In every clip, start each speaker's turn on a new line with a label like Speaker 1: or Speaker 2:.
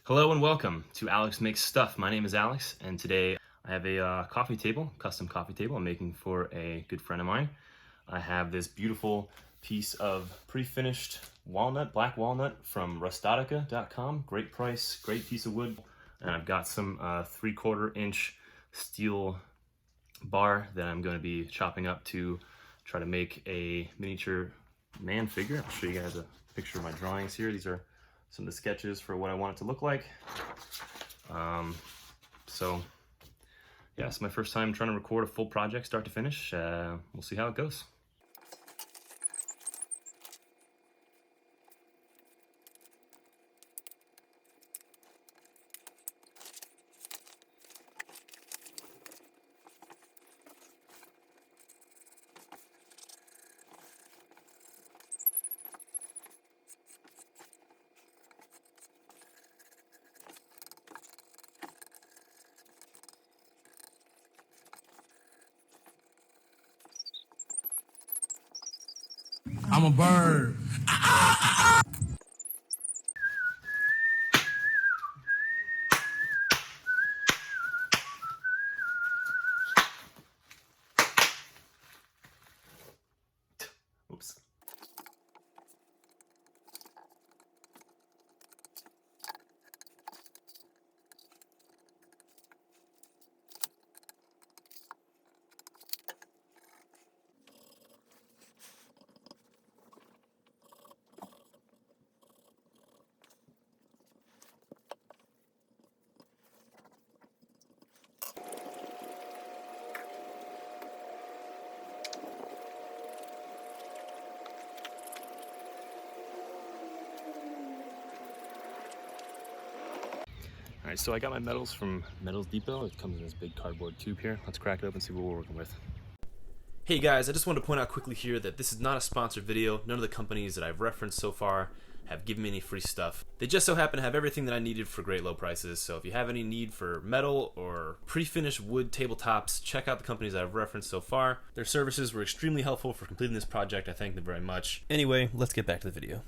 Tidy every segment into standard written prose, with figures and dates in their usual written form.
Speaker 1: Hello and welcome to Alex Makes Stuff. My name is Alex, and today I have a coffee table, custom coffee table I'm making for a good friend of mine. I have this beautiful piece of pre-finished walnut, black walnut from rustic.com. Great price, great piece of wood. And I've got some 3/4 inch steel bar that I'm going to be chopping up to try to make a miniature man figure. I'll show you guys a picture of my drawings here. These are some of the sketches for what I want it to look like. So yeah, it's my first time trying to record a full project start to finish. We'll see how it goes.
Speaker 2: I'm a bird.
Speaker 1: Oops. All right, so I got my metals from Metals Depot. It comes in this big cardboard tube here. Let's crack it open and see what we're working with.
Speaker 3: Hey guys, I just want to point out quickly here that this is not a sponsored video. None of the companies that I've referenced so far have given me any free stuff. They just so happen to have everything that I needed for great low prices. So if you have any need for metal or pre-finished wood tabletops, check out the companies I've referenced so far. Their services were extremely helpful for completing this project. I thank them very much. Anyway, let's get back to the video.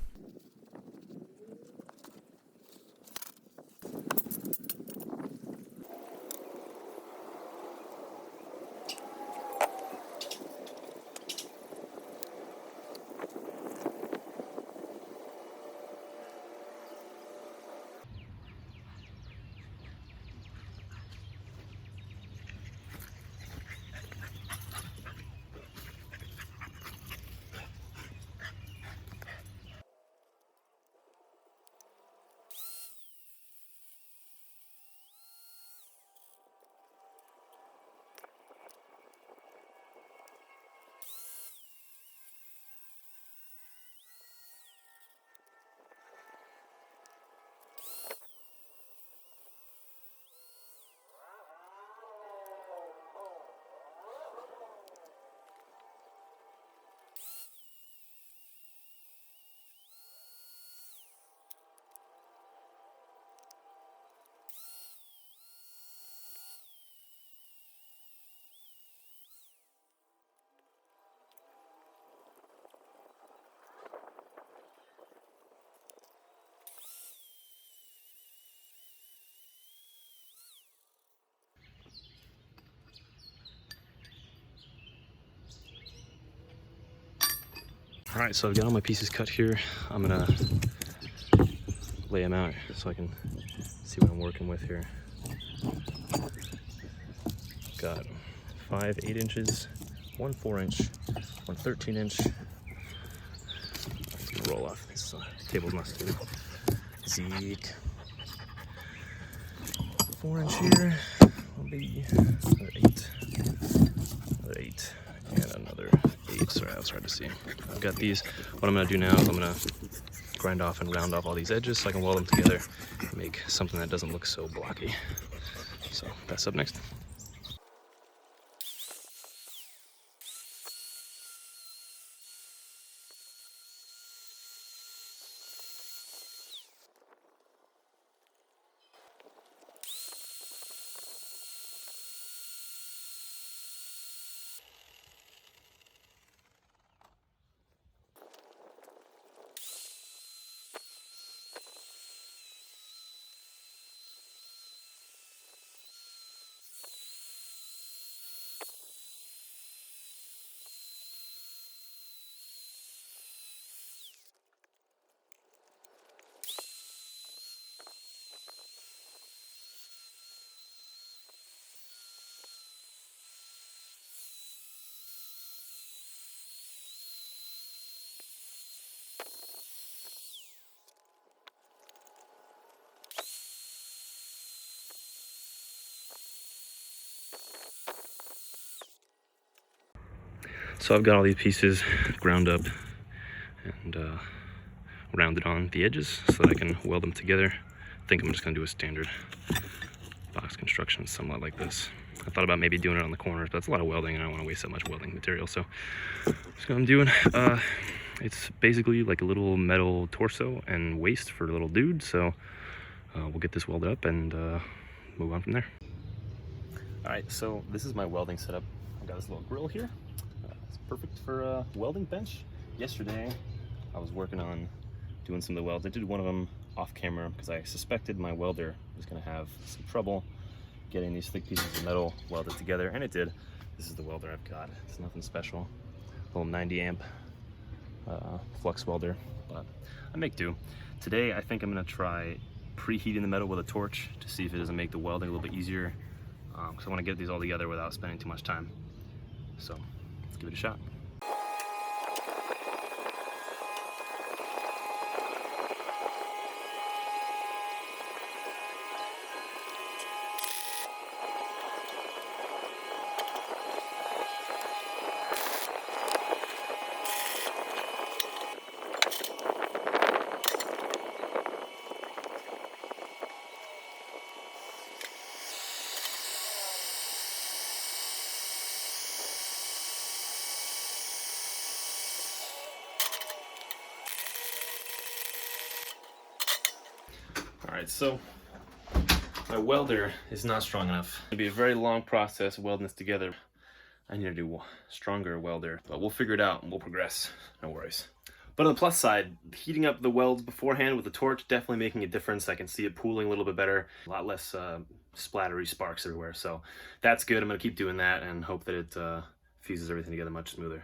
Speaker 1: All right, so I've got all my pieces cut here. I'm gonna lay them out so I can see what I'm working with here. Got 5 8-inches, 1 4-inch, 1 13-inch. It's gonna roll off. This table's not stable. Zeke. 4-inch here. Will be another 8. Another 8. And another 8. Sorry, that was hard to see. I've got these. What I'm gonna do now is I'm gonna grind off and round off all these edges so I can weld them together and make something that doesn't look so blocky. So that's up next. So I've got all these pieces ground up and rounded on the edges so that I can weld them together. I think I'm just gonna do a standard box construction somewhat like this. I thought about maybe doing it on the corners, but that's a lot of welding and I don't want to waste that much welding material. So that's what I'm doing. It's basically like a little metal torso and waist for a little dude. So we'll get this welded up and move on from there. All right, so this is my welding setup. I've got this little grill here. It's perfect for a welding bench. Yesterday, I was working on doing some of the welds. I did one of them off camera because I suspected my welder was gonna have some trouble getting these thick pieces of metal welded together, and it did. This is the welder I've got. It's nothing special. A little 90 amp flux welder, but I make do. Today, I think I'm gonna try preheating the metal with a torch to see if it doesn't make the welding a little bit easier, because I wanna get these all together without spending too much time. So let's give it a shot. All right, so my welder is not strong enough. It'll be a very long process welding this together. I need to do a stronger welder, but we'll figure it out and we'll progress, no worries. But on the plus side, heating up the welds beforehand with the torch, definitely making a difference. I can see it pooling a little bit better, a lot less splattery sparks everywhere. So that's good. I'm gonna keep doing that and hope that it fuses everything together much smoother.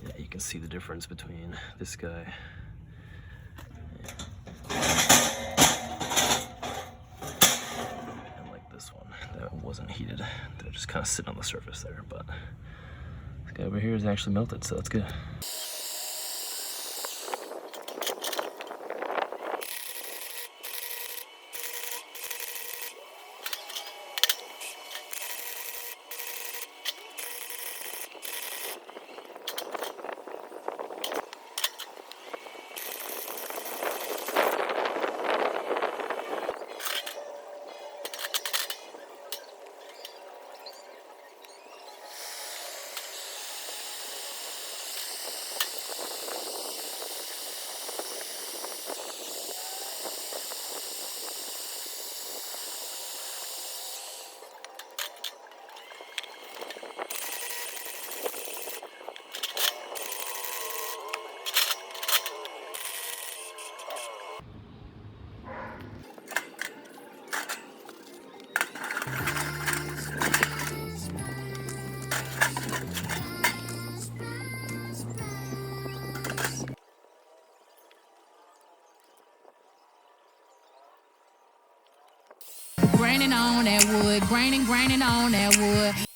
Speaker 1: Yeah, you can see the difference between this guy and like this one. That wasn't heated. They're just kind of sitting on the surface there, but this guy over here is actually melted, so that's good.
Speaker 4: Graining on that wood, graining on that wood.